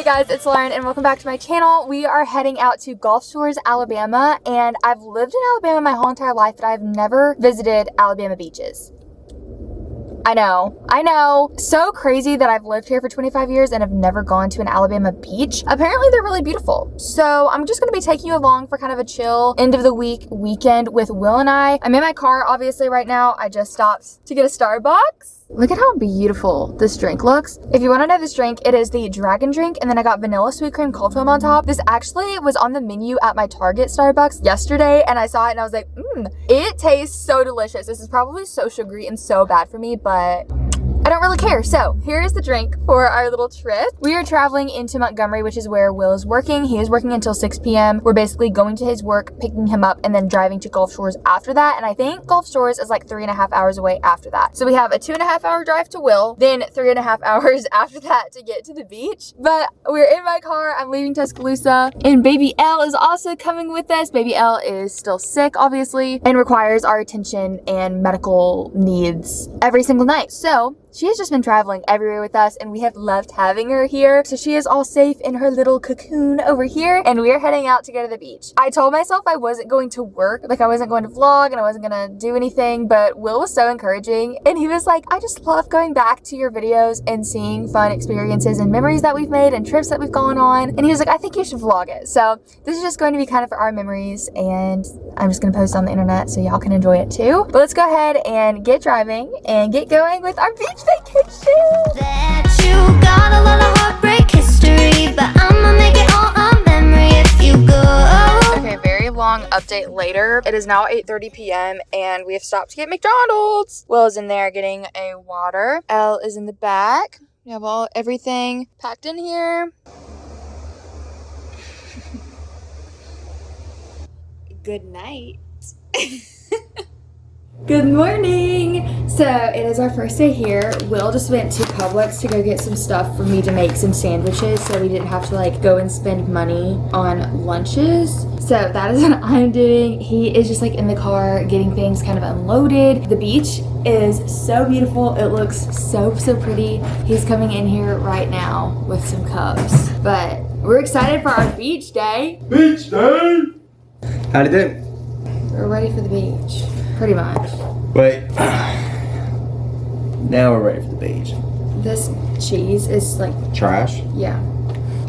guys, it's Lauren and welcome back to my channel. We are heading out to Gulf Shores, Alabama, and I've lived in Alabama my whole entire life, but I've never visited Alabama beaches. I know. So crazy that I've lived here for 25 years and have never gone to an Alabama beach. Apparently they're really beautiful. So I'm just gonna be taking you along for kind of a chill end of the week weekend with Will and I. I'm in my car obviously right now. I just stopped to get a Starbucks. Look at how beautiful this drink looks. If you want to know this drink, it is the dragon drink, and then I got vanilla sweet cream cold foam on top. This actually was on the menu at my Target Starbucks yesterday, and I saw it and I was like, it tastes so delicious. This is probably so sugary and so bad for me, but I don't really care. So here is the drink for our little trip. We are traveling into Montgomery, which is where Will is working. He is working until 6 p.m. We're basically going to his work, picking him up, and then driving to Gulf Shores after that. And I think Gulf Shores is like 3.5 hours away after that. So we have a 2.5 hour drive to Will, then 3.5 hours after that to get to the beach. But we're in my car. I'm leaving Tuscaloosa, and baby Elle is also coming with us. Baby Elle is still sick, obviously, and requires our attention and medical needs every single night. So she has just been traveling everywhere with us, and we have loved having her here. So she is all safe in her little cocoon over here, and we are heading out to go to the beach. I told myself I wasn't going to work, like I wasn't going to vlog and I wasn't gonna do anything, but Will was so encouraging, and he was like, I just love going back to your videos and seeing fun experiences and memories that we've made and trips that we've gone on. And he was like, I think you should vlog it. So this is just going to be kind of for our memories, and I'm just gonna post on the internet so y'all can enjoy it too. But let's go ahead and get driving and get going with our beach vacation. That you got a lot of heartbreak history, but I'ma make it all a memory if you go. Okay, very long update later. It is now 8:30 p.m. and we have stopped to get McDonald's. Will is in there getting a water. Elle is in the back. We have everything packed in here. Good night. Good morning! So it is our first day here. Will just went to Publix to go get some stuff for me to make some sandwiches so we didn't have to like go and spend money on lunches. So that is what I'm doing. He is just like in the car getting things kind of unloaded. The beach is so beautiful. It looks so pretty. He's coming in here right now with some cups. But we're excited for our beach day. Beach day! How'd it do? We're ready for the beach. Pretty much. Wait. Now we're ready for the beach. This cheese is like Trash? yeah.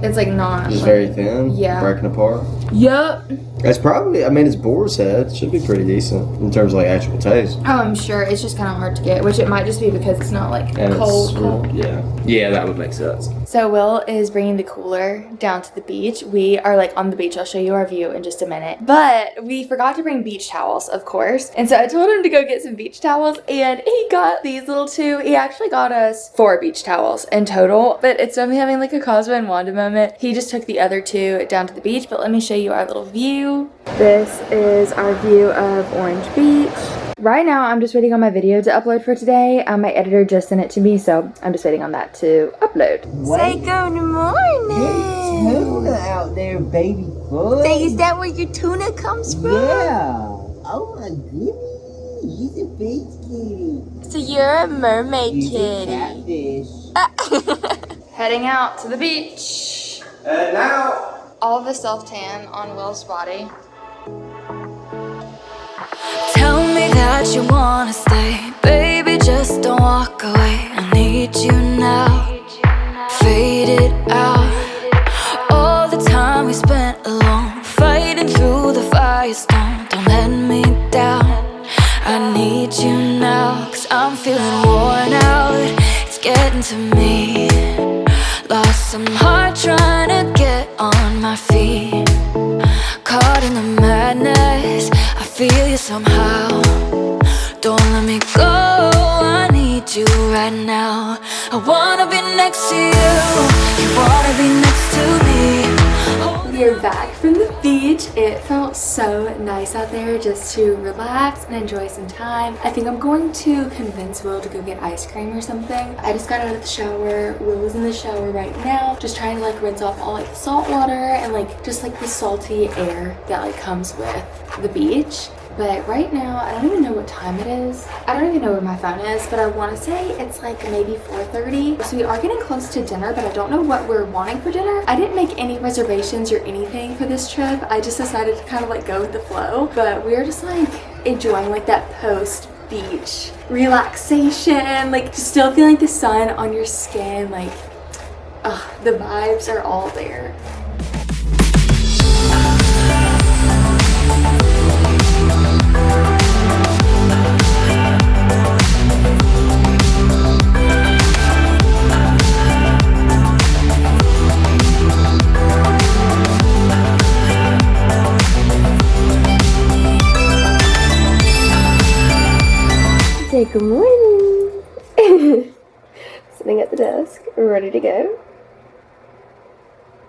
It's like not Just like, very thin? yeah. Breaking apart? Yup. It's probably, I mean, it's boar's head. Should be pretty decent in terms of like actual taste. Oh, I'm sure. It's just kind of hard to get, which it might just be because it's not like And cold. Yeah. Yeah, that would make sense. So Will is bringing the cooler down to the beach. We are like on the beach. I'll show you our view in just a minute. But we forgot to bring beach towels, of course. And so I told him to go get some beach towels, and he got these little two. He actually got us 4 beach towels in total, but it's me having like a Cosmo and Wanda moment. He just took the other 2 down to the beach, but let me show you our little view. This is our view of Orange Beach. Right now, I'm just waiting on my video to upload for today. My editor just sent it to me, so I'm just waiting on that to upload. Say good morning. Tuna out there, baby foot. Say, is that where your tuna comes from? Yeah. Oh my goodness. He's a big kitty. So you're a mermaid He's kitty. a catfish. Heading out to the beach. And now. All of the self-tan on Will's body. Tell me that you wanna stay, baby, just don't walk away. I need you now, fade it out. All the time we spent alone, fighting through the firestorm. Don't let me down, I need you now. Cause I'm feeling worn out, it's getting to me. Lost some heart trying to get on my feet. Caught in the madness, I feel you somehow. Don't let me go, I need you right now. I wanna be next to you, you wanna be next to me. We're back from the beach. It felt so nice out there just to relax and enjoy some time. I think I'm going to convince Will to go get ice cream or something. I just got out of the shower. Will is in the shower right now, just trying to like rinse off all like the salt water and like just like the salty air that like comes with the beach. But right now, I don't even know what time it is. I don't even know where my phone is, but I want to say it's like maybe 4:30. So we are getting close to dinner, but I don't know what we're wanting for dinner. I didn't make any reservations or anything for this trip. I just decided to kind of like go with the flow. But we're just like enjoying like that post beach relaxation, like still feeling the sun on your skin, like the vibes are all there. Say good morning. Sitting at the desk, ready to go.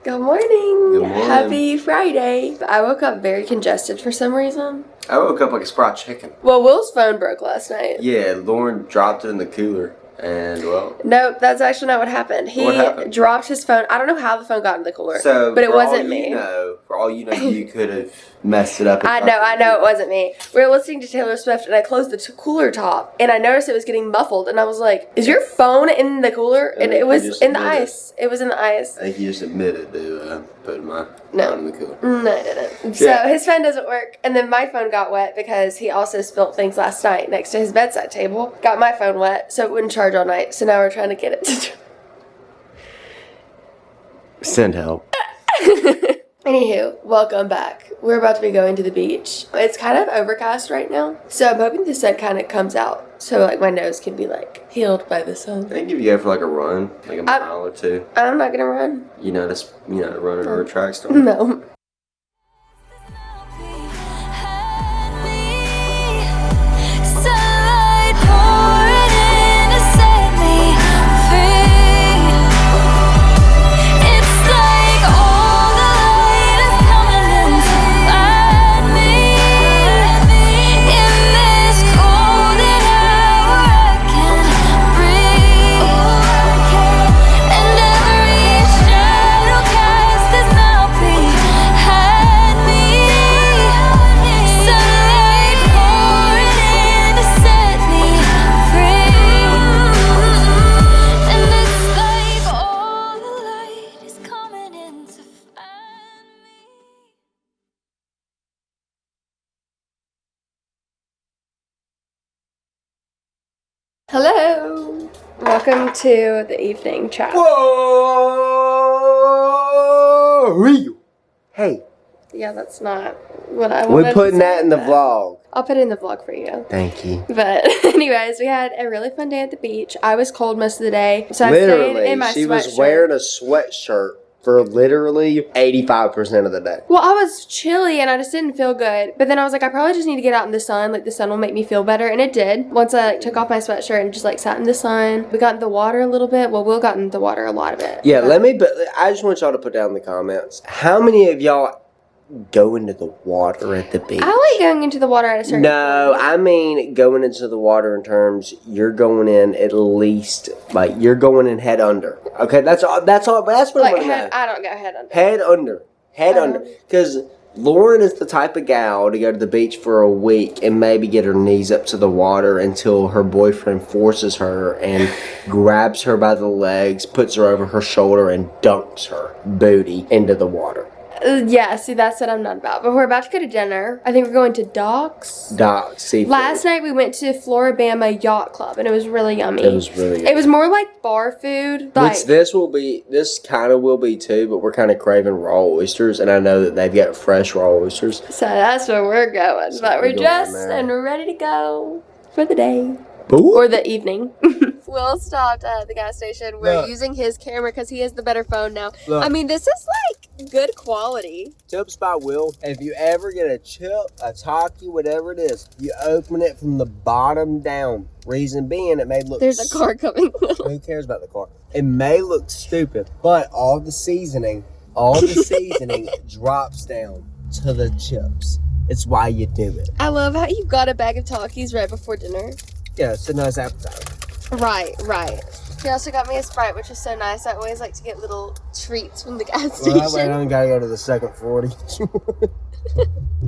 Good morning. Good morning. Happy Friday. I woke up very congested for some reason. I woke up like a sprat chicken. Well, Will's phone broke last night. Yeah, Lauren dropped it in the cooler, and well. Nope, that's actually not what happened. What happened? Dropped his phone. I don't know how the phone got in the cooler. So, but it for wasn't all me. For all you know, you could have messed it up. I know it wasn't me. We were listening to Taylor Swift and I closed the cooler top and I noticed it was getting muffled and I was like, is your phone in the cooler? And it was in the ice. It was in the ice. I think you just admitted to putting my phone in the cooler. No, I didn't. Yeah. So his phone doesn't work. And then my phone got wet because he also spilt things last night next to his bedside table. Got my phone wet so it wouldn't charge all night. So now we're trying to get it to Send help. Anywho, welcome back. We're about to be going to the beach. It's kind of overcast right now, so I'm hoping the sun kind of comes out so like my nose can be like healed by the sun. I think if you go for like a run, like a mile or two, I'm not gonna run. you know, just run in a track store. No. Sunlight pouring in to set me free. It's like all the light is coming in to find me. In this golden hour I can breathe. And every shadow cast is now behind me. Sunlight pouring in to set me free. And it's like all the light is coming in to find me. Hello. Welcome to the evening chat. Whoa! Hey, Yeah, that's not what I wanted we're putting to that say, in the but vlog. I'll put it in the vlog for you. Thank you. But anyways, we had a really fun day at the beach. I was cold most of the day, so I stayed in my she was sweatshirt. wearing a sweatshirt for literally 85% of the day. Well, I was chilly and I just didn't feel good. But then I was like, I probably just need to get out in the sun. Like, the sun will make me feel better. And it did. Once I took off my sweatshirt and just like sat in the sun. We got in the water a little bit. Well, Will got in the water a lot of it. Yeah, But I just want y'all to put down in the comments, how many of y'all go into the water at the beach? I like going into the water at a certain No, point. I mean going into the water in terms you're going in at least like you're going in head under. Okay, that's all. That's what Like, I want to know. I don't go head under. Head under, because Lauren is the type of gal to go to the beach for a week and maybe get her knees up to the water until her boyfriend forces her and grabs her by the legs, puts her over her shoulder, and dunks her booty into the water. Yeah, see, that's what I'm not about. But we're about to go to dinner. I think we're going to Docks. Docks, seafood. Last night we went to Floribama Yacht Club and it was really yummy. It was really good. It was more like bar food. Like, Which this kind of will be too, but we're kind of craving raw oysters, and I know that they've got fresh raw oysters. so that's where we're going. So But we're we're going dressed there. and we're ready to go for the day. Boo. Or the evening. Will stopped at the gas station. We're Look. using his camera because he has the better phone now. Look. I mean, this is like good quality. Tips by Will. If you ever get a chip, a Taki, whatever it is, you open it from the bottom down. Reason being, it may look. There's a car coming. Who cares about the car? It may look stupid, but all the seasoning drops down to the chips. It's why you do it. I love how you got a bag of Takis right before dinner. Yeah, it's a nice appetizer. Right. He also got me a Sprite, which is so nice. I always like to get little treats from the gas Well, that way I station. don't gotta go to the second 40.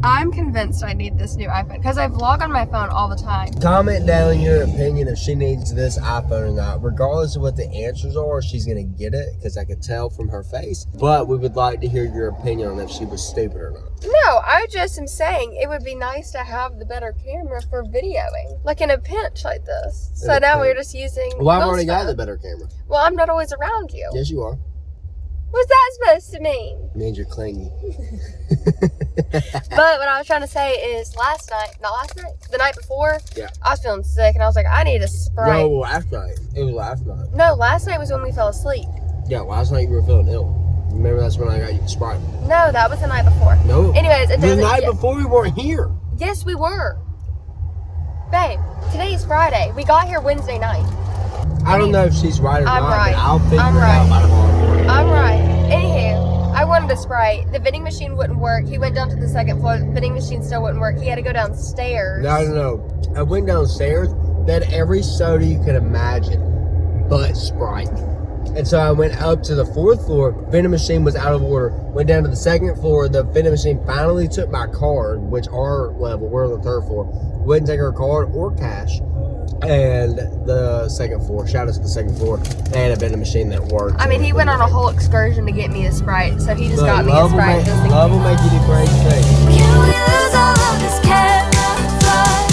I'm convinced I need this new iPhone because I vlog on my phone all the time. Comment down your opinion if she needs this iPhone or not. Regardless of what the answers are, she's going to get it because I could tell from her face. But we would like to hear your opinion on if she was stupid or not. No, I just am saying it would be nice to have the better camera for videoing. Like in a pinch like this. So now we're just using Well, I've already Will got the stuff. better camera. Well, I'm not always around you. Yes, you are. What's that supposed to mean? It means you're clingy. But what I was trying to say is the night before, Yeah. I was feeling sick and I was like, I need a Sprite. No, last night. It was last night. No, last night was when we fell asleep. Yeah, last night you were feeling ill. Remember that's when I got you the Sprite. No, that was the night before. No. Anyways, it The doesn't. night before we weren't here. Yes, we were. Babe, today's Friday. We got here Wednesday night. I don't know if she's right or I'm not, right. but I'll figure I'm it out by tomorrow. I'm right. Anywho, I wanted a Sprite. The vending machine wouldn't work. He went down to the second floor. The vending machine still wouldn't work. He had to go downstairs. No. I went downstairs. They had every soda you could imagine, but Sprite. And so I went up to the fourth floor. Vending machine was out of order. Went down to the second floor. The vending machine finally took my card, which our level, we're on the third floor. Wouldn't take her card or cash. And the second floor, shout out to the second floor, they had a vending machine that worked. I mean, he went on a whole excursion to get me a Sprite, so he just Look, got me a Sprite. Just in love case. will make you do great things. Can we lose all of this camouflage?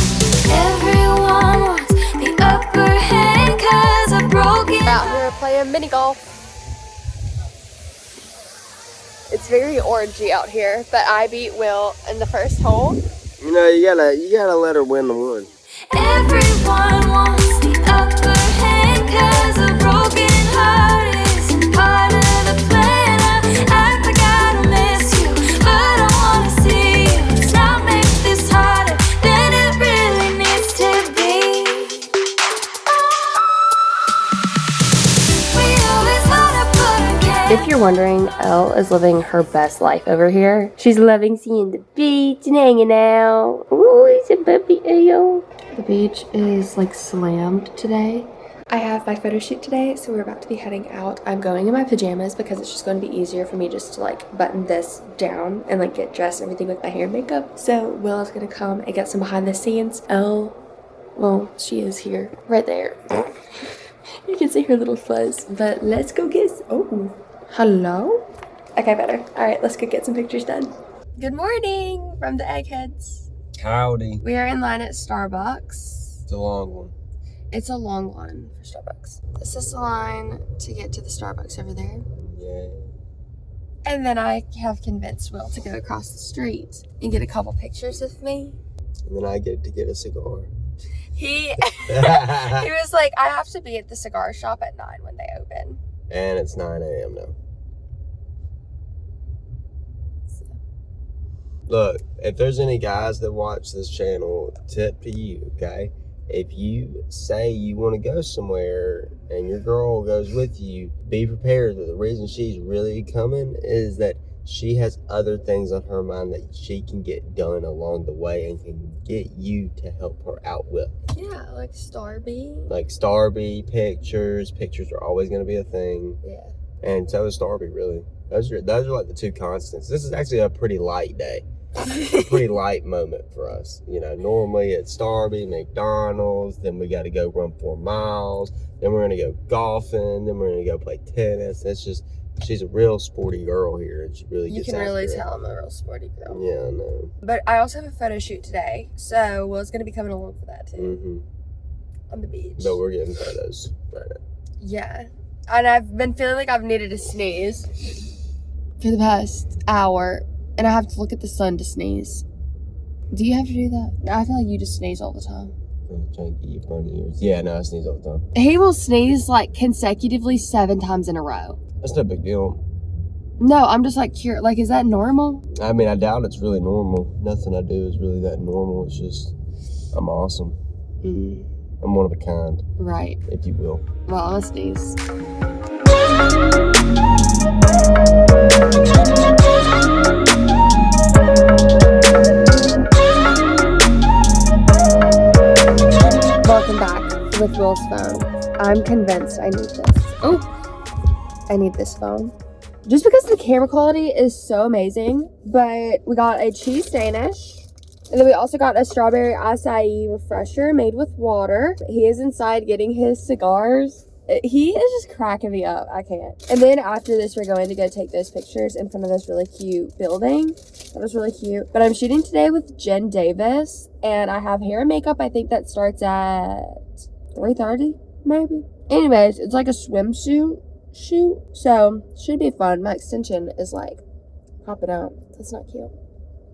Everyone wants the upper hand 'cause I've broken. Out here playing mini golf. It's very orangey out here, but I beat Will in the first hole. You know, you gotta let her win the one. Everyone wants the upper hand 'cause a broken heart isn't part of the plan. I act like I don't miss you, but I wanna see you. Let's not make this harder than it really needs to be. We always wanna put a cap. If you're wondering, Elle is living her best life over here. She's loving seeing the beach and hanging out. Ooh, he's a puppy, Elle. The beach is like slammed today. I have my photo shoot today, so we're about to be heading out. I'm going in my pajamas because it's just going to be easier for me just to like button this down and like get dressed and everything with my hair and makeup. So Will is going to come and get some behind the scenes. Elle, well, she is here, right there. You can see her little fuzz, but let's go get, oh, hello? Okay, better. All right, let's go get some pictures done. Good morning from the Eggheads. Howdy. We are in line at Starbucks. It's a long one. It's a long line for Starbucks. This is the line to get to the Starbucks over there. Yeah. And then I have convinced Will to go across the street and get a couple pictures of me. And then I get to get a cigar. He he was like, I have to be at the cigar shop at 9 when they open. And it's 9 a.m. now. Look, if there's any guys that watch this channel, tip to you, okay? If you say you want to go somewhere and your girl goes with you, be prepared that the reason she's really coming is that she has other things on her mind that she can get done along the way and can get you to help her out with. Yeah, like Starby. Like Starby, pictures. Pictures are always going to be a thing. Yeah. And so is Starby, really. Those are like the two constants. This is actually a pretty light day. A pretty light moment for us. You know, normally it's Starby, McDonald's, then we got to go run 4 miles, then we're going to go golfing, then we're going to go play tennis. It's just, she's a real sporty girl here, and she really You gets can after really it. tell I'm a real sporty girl. Yeah, I know. But I also have a photo shoot today, so Will's going to be coming along for that too. On the beach. But we're getting photos right now. Yeah. And I've been feeling like I've needed to sneeze for the past hour. And I have to look at the sun to sneeze. Do you have to do that? I feel like you just sneeze all the time. I'm trying to get you bunny ears. Yeah, no, I sneeze all the time. He will sneeze like consecutively 7 times in a row. That's no big deal. No, I'm just like curious. Like, is that normal? I mean, I doubt it's really normal. Nothing I do is really that normal. It's just, I'm awesome. I'm one of a kind, Right. if you will. Well, I'm gonna sneeze. Welcome back with Will's phone. I'm convinced I need this. Oh, I need this phone. just because the camera quality is so amazing. But we got a cheese Danish. And then we also got a strawberry acai refresher made with water. He is inside getting his cigars. He is just cracking me up. I can't. And then after this, we're going to go take those pictures in front of this really cute building. That was really cute. But I'm shooting today with Jen Davis. And I have hair and makeup. I think that starts at 3:30, maybe. Anyways, it's like a swimsuit shoot. So, should be fun. My extension is like popping out. That's not cute.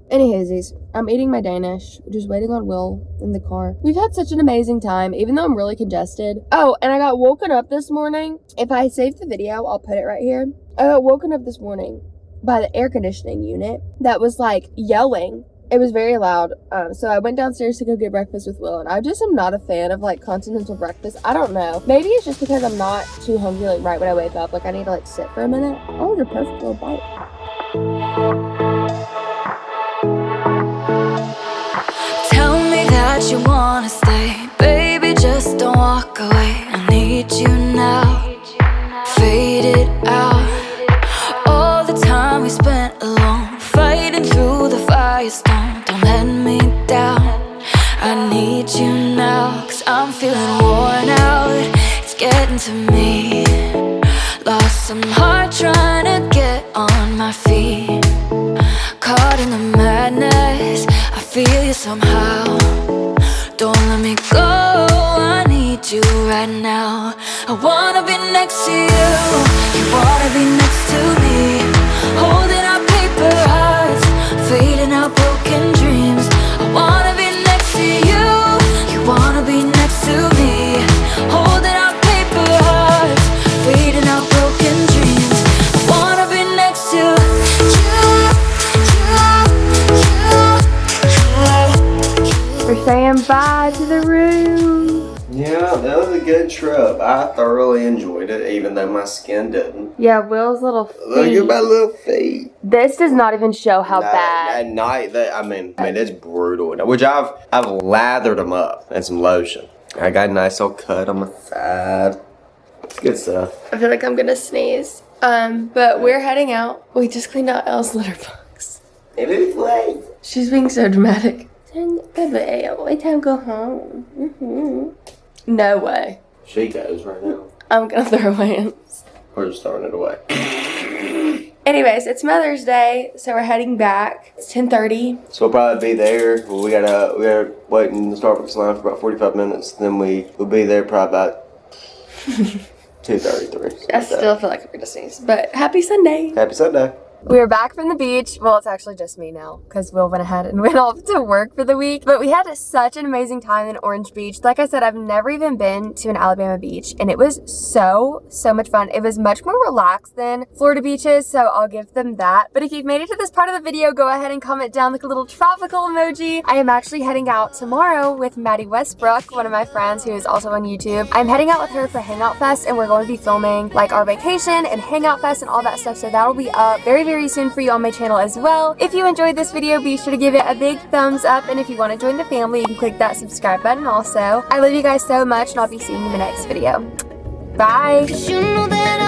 Anyways, I'm eating my Danish. We're just waiting on Will in the car. We've had such an amazing time, even though I'm really congested. Oh, and I got woken up this morning. If I save the video, I'll put it right here. I got woken up this morning by the air conditioning unit that was like yelling. It was very loud. So I went downstairs to go get breakfast with Will, and I just am not a fan of like continental breakfast. I don't know. Maybe it's just because I'm not too hungry like right when I wake up. Like I need to like sit for a minute. Oh, the perfect little bite. Tell me that you wanna stay, baby, just don't walk away. I need you now, fade it out. All the time we spent alone, fighting through the firestorm. Don't let me down, I need you now. Cause I'm feeling worn out, it's getting to me. Lost some heart trying to get on my feet. Caught in the madness, I feel you somehow. Don't let me go, I need you right now. I wanna be next to you, you wanna be next to me. Holding our paper hearts, fading our broken dreams. I wanna be next to you, you wanna be next to me. Holding our paper hearts, fading our broken dreams. I wanna be next to you. We're saying bye to the room. Yeah, that was a good trip. I thoroughly enjoyed it, even though my skin didn't. Yeah, Will's little feet. Look at my little feet. This does not even show how At bad. night, I mean, it's brutal. Which I've lathered them up in some lotion. I got a nice little cut on my side. It's good stuff. I feel like I'm gonna sneeze. But we're heading out. We just cleaned out Elle's litter box. She's being so dramatic. It's time to go home. No way. She goes right now. I'm gonna throw hands. We're just throwing it away. Anyways, it's Mother's Day, so we're heading back. It's 10:30. So we'll probably be there. We gotta wait in the Starbucks line for about 45 minutes. Then we'll be there probably about 2:33. I still feel like I'm gonna sneeze. But happy Sunday. Happy Sunday. We are back from the beach. Well, it's actually just me now because Will went ahead and went off to work for the week. But we had such an amazing time in Orange Beach. Like I said, I've never even been to an Alabama beach, and it was so much fun. It was much more relaxed than Florida beaches, so I'll give them that. But if you've made it to this part of the video, go ahead and comment down like a little tropical emoji. I am actually heading out tomorrow with Maddie Westbrook, one of my friends who is also on YouTube. I'm heading out with her for Hangout Fest, and we're going to be filming like our vacation and Hangout Fest and all that stuff. So that'll be up very soon for you on my channel as well. If you enjoyed this video, be sure to give it a big thumbs up, and if you want to join the family, you can click that subscribe button also. I love you guys so much, and I'll be seeing you in the next video. Bye! Cause you know that